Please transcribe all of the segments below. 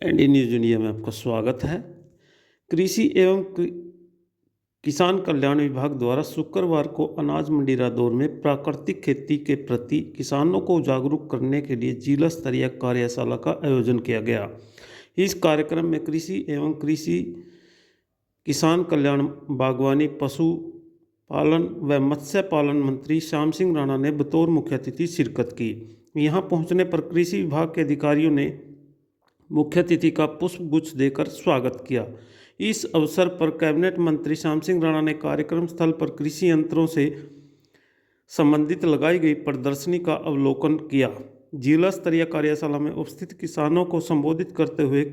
ND news India में आपका स्वागत है। कृषि एवं किसान कल्याण विभाग द्वारा शुक्रवार को अनाज मंडी रादौर में प्राकृतिक खेती के प्रति किसानों को जागरूक करने के लिए जिला स्तरीय कार्यशाला का आयोजन किया गया। इस कार्यक्रम में कृषि एवं किसान कल्याण, बागवानी, पशु पालन व मत्स्य पालन मंत्री श्याम सिंह राणा ने बतौर मुख्य अतिथि शिरकत की। यहाँ पहुँचने पर कृषि विभाग के अधिकारियों ने मुख्य अतिथि का पुष्प गुच्छ देकर स्वागत किया। इस अवसर पर कैबिनेट मंत्री श्याम सिंह राणा ने कार्यक्रम स्थल पर कृषि यंत्रों से संबंधित लगाई गई प्रदर्शनी का अवलोकन किया। जिला स्तरीय कार्यशाला में उपस्थित किसानों को संबोधित करते हुए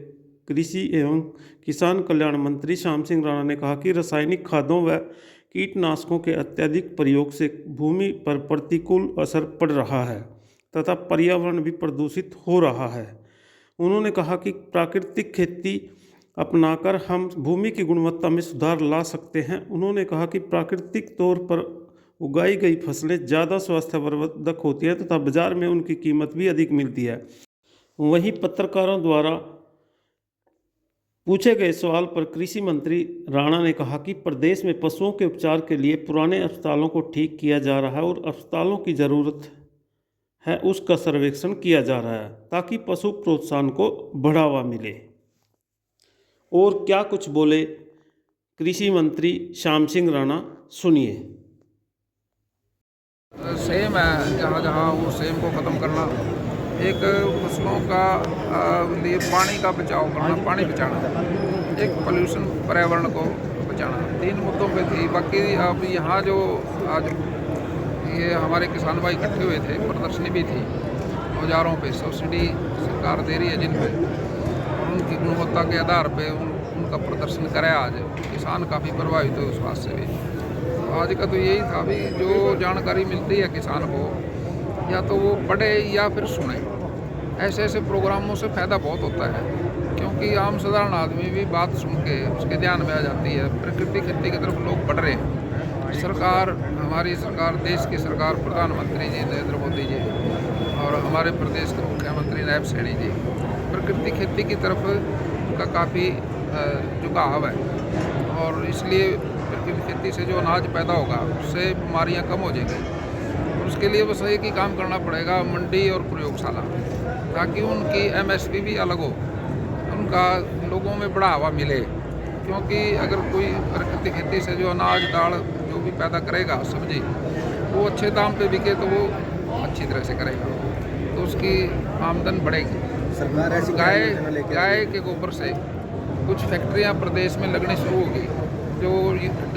कृषि एवं किसान कल्याण मंत्री श्याम सिंह राणा ने कहा कि रासायनिक खादों व कीटनाशकों के अत्यधिक प्रयोग से भूमि पर प्रतिकूल असर पड़ रहा है तथा पर्यावरण भी प्रदूषित हो रहा है। उन्होंने कहा कि प्राकृतिक खेती अपनाकर हम भूमि की गुणवत्ता में सुधार ला सकते हैं। उन्होंने कहा कि प्राकृतिक तौर पर उगाई गई फसलें ज़्यादा स्वास्थ्यवर्धक होती हैं तथा बाजार में उनकी कीमत भी अधिक मिलती है। वहीं पत्रकारों द्वारा पूछे गए सवाल पर कृषि मंत्री राणा ने कहा कि प्रदेश में पशुओं के उपचार के लिए पुराने अस्पतालों को ठीक किया जा रहा है और अस्पतालों की ज़रूरत है उसका सर्वेक्षण किया जा रहा है ताकि पशु प्रोत्साहन को बढ़ावा मिले। और क्या कुछ बोले कृषि मंत्री श्याम सिंह राणा, सुनिए। सेम है, जहाँ जहाँ वो सेम को ख़त्म करना, एक फसलों का लिए पानी का बचाव करना, पानी बचाना, एक पोल्यूशन पर्यावरण को बचाना, 3 मुद्दों पे थी। बाकी अब यहाँ जो आज ये हमारे किसान भाई इकट्ठे हुए थे, प्रदर्शनी भी थी, औजारों पे सब्सिडी सरकार दे रही है जिन पे, और उनकी गुणवत्ता के आधार पे उनका प्रदर्शन करें। आज किसान काफ़ी प्रभावित हुए उस बात से भी। तो आज का तो यही था भी, जो जानकारी मिलती है किसान को, या तो वो पढ़े या फिर सुने। ऐसे ऐसे प्रोग्रामों से फ़ायदा बहुत होता है, क्योंकि आम साधारण आदमी भी बात सुन के उसके ध्यान में आ जाती है। प्राकृतिक खेती की तरफ लोग बढ़ रहे हैं। सरकार, हमारी सरकार, देश की सरकार, प्रधानमंत्री जी नरेंद्र मोदी जी और हमारे प्रदेश के मुख्यमंत्री नायब सैनी जी, प्राकृतिक खेती की तरफ का काफ़ी झुकाव है। और इसलिए प्राकृतिक खेती से जो अनाज पैदा होगा उससे बीमारियां कम हो जाएंगी। और उसके लिए बस एक ही काम करना पड़ेगा, मंडी और प्रयोगशाला, ताकि उनकी MSP भी अलग हो, उनका लोगों में बढ़ावा मिले। क्योंकि अगर कोई प्राकृतिक खेती से जो अनाज, दाल जो भी पैदा करेगा, सब्जी, वो अच्छे दाम पे बिके तो वो अच्छी तरह से करेगा, तो उसकी आमदन बढ़ेगी। सरकार ऐसी गाय के गोबर से कुछ फैक्ट्रियां प्रदेश में लगनी शुरू होगी, जो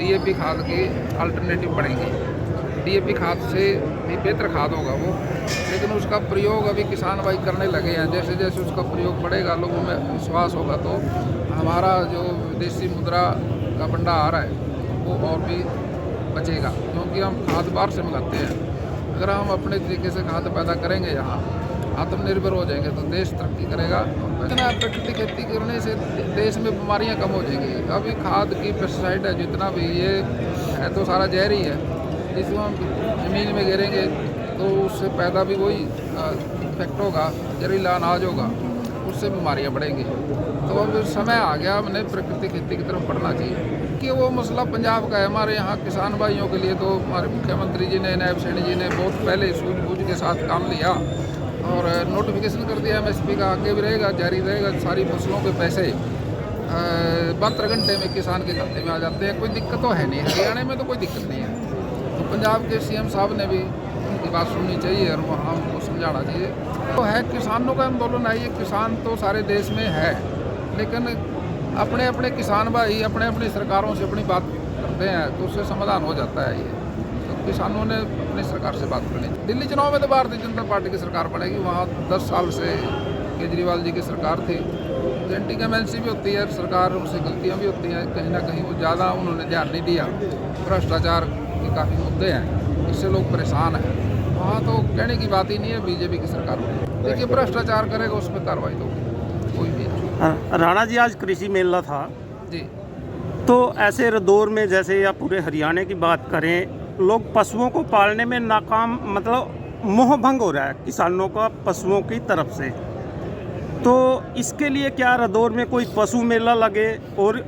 DAP खाद की अल्टरनेटिव बढ़ेंगी। DAP खाद से भी बेहतर खाद होगा वो, लेकिन उसका प्रयोग अभी किसान भाई करने लगे हैं। जैसे जैसे उसका प्रयोग बढ़ेगा, लोगों में विश्वास होगा, तो हमारा जो विदेशी मुद्रा का भंडार है वो और भी बचेगा, क्योंकि हम खाद बाहर से मंगाते हैं। अगर हम अपने तरीके से खाद पैदा करेंगे, यहाँ आत्मनिर्भर हो जाएंगे, तो देश तरक्की करेगा। इतना प्राकृतिक खेती करने से देश में बीमारियां कम हो जाएंगी। अभी खाद की पेस्टिसाइड है जितना भी, ये है तो सारा जहर ही है। जिसको हम ज़मीन में गिरेंगे तो उससे पैदा भी वही इफेक्ट होगा, जहरीला अनाज होगा, उससे बीमारियां बढ़ेंगी। तो अब समय आ गया, हमने प्राकृतिक खेती की तरफ बढ़ना चाहिए। कि वो मसला पंजाब का है, हमारे यहाँ किसान भाइयों के लिए तो हमारे मुख्यमंत्री जी ने, नायब सैनी जी ने बहुत पहले सूझबूझ के साथ काम लिया और नोटिफिकेशन कर दिया MSP का। आगे भी रहेगा, जारी रहेगा। सारी फसलों के पैसे 72 घंटे में किसान के खाते में आ जाते हैं। कोई दिक्कत तो है नहीं, हरियाणा में तो कोई दिक्कत नहीं है। तो पंजाब के CM साहब ने भी उनकी बात सुननी चाहिए और वहाँ उनको समझाना चाहिए। तो है, किसानों का आंदोलन है ये। किसान तो सारे देश में है, लेकिन अपने अपने किसान भाई अपने अपनी सरकारों से अपनी बात करते हैं, तो उससे समाधान हो जाता है। ये तो किसानों ने अपनी सरकार से बात करनी। दिल्ली चुनाव में तो भारतीय जनता पार्टी की सरकार बनेगी। वहाँ 10 साल से केजरीवाल जी की सरकार थी। एंटी कमेंसी भी होती है सरकार, उनसे गलतियाँ भी होती हैं। कहीं ना कहीं वो ज़्यादा उन्होंने ध्यान नहीं दिया। भ्रष्टाचार के काफ़ी मुद्दे हैं, इससे लोग परेशान हैं। वहाँ तो कहने की बात ही नहीं है, BJP की सरकार में। देखिए, भ्रष्टाचार करेगा उस पर कार्रवाई तो कोई भी। राणा जी, आज कृषि मेला था जी, तो ऐसे रादौर में जैसे या पूरे हरियाणा की बात करें, लोग पशुओं को पालने में नाकाम, मतलब मोह भंग हो रहा है किसानों का पशुओं की तरफ से। तो इसके लिए क्या रदौर में कोई पशु मेला लगे और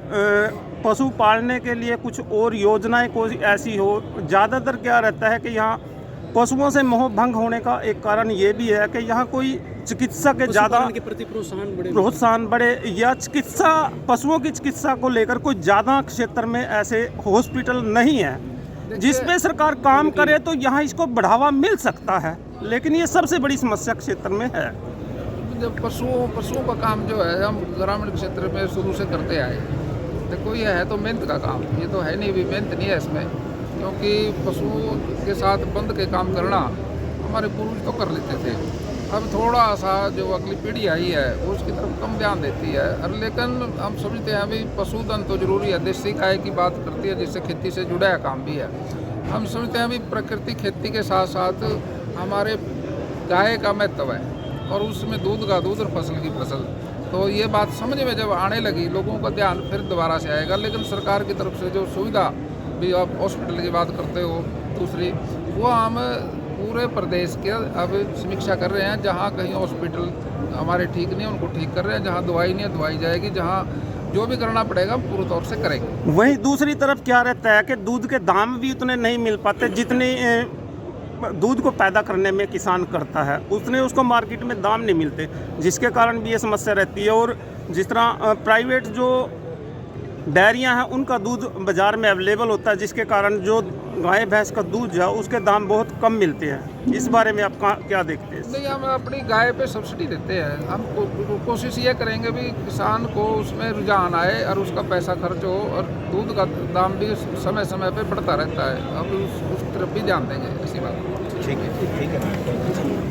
पशु पालने के लिए कुछ और योजनाएं कोई ऐसी हो। ज़्यादातर क्या रहता है कि यहाँ पशुओं से मोह भंग होने का एक कारण ये भी है कि यहाँ कोई चिकित्सा के ज़्यादा के प्रति प्रोत्साहन बढ़े या चिकित्सा पशुओं की चिकित्सा को लेकर कोई ज़्यादा क्षेत्र में ऐसे हॉस्पिटल नहीं है जिस पे सरकार काम करे तो यहाँ इसको बढ़ावा मिल सकता है, लेकिन ये सबसे बड़ी समस्या क्षेत्र में है। जब पशुओं का काम जो है हम ग्रामीण क्षेत्र में शुरू से करते आए। देखो ये है तो मेहनत का काम, ये तो है नहीं भी मेहनत नहीं है इसमें, क्योंकि पशुओं के साथ बंध के काम करना हमारे पूर्वज तो कर लेते थे। अब थोड़ा सा जो अगली पीढ़ी आई है वो उसकी तरफ कम ध्यान देती है। और लेकिन हम समझते हैं अभी पशुधन तो जरूरी है। देसी गाय की बात करती है जिससे खेती से जुड़ा है काम भी है। हम समझते हैं अभी प्राकृतिक खेती के साथ साथ हमारे गाय का महत्व है और उसमें दूध का दूध और फसल की फसल। तो ये बात समझ में जब आने लगी लोगों का ध्यान फिर दोबारा से आएगा। लेकिन सरकार की तरफ से जो सुविधा भी, आप हॉस्पिटल की बात करते हो, दूसरी वो हम पूरे प्रदेश के अब समीक्षा कर रहे हैं। जहाँ कहीं हॉस्पिटल हमारे ठीक नहीं उनको ठीक कर रहे हैं, जहाँ दवाई नहीं है दवाई जाएगी, जहाँ जो भी करना पड़ेगा पूरे तौर से करेंगे। वहीं दूसरी तरफ क्या रहता है कि दूध के दाम भी उतने नहीं मिल पाते जितने दूध को पैदा करने में किसान करता है, उतने उसको मार्केट में दाम नहीं मिलते, जिसके कारण भी ये समस्या रहती है। और जिस तरह प्राइवेट जो डेयरियां हैं उनका दूध बाज़ार में अवेलेबल होता है, जिसके कारण जो गाय भैंस का दूध है उसके दाम बहुत कम मिलते हैं। इस बारे में आप क्या देखते हैं? नहीं, हम अपनी गाय पे सब्सिडी देते हैं। हम कोशिश ये करेंगे भी किसान को उसमें रुझान आए और उसका पैसा खर्च हो और दूध का दाम भी समय समय पे बढ़ता रहता है। अब उस तरफ भी ध्यान देंगे, ऐसी बात। ठीक है।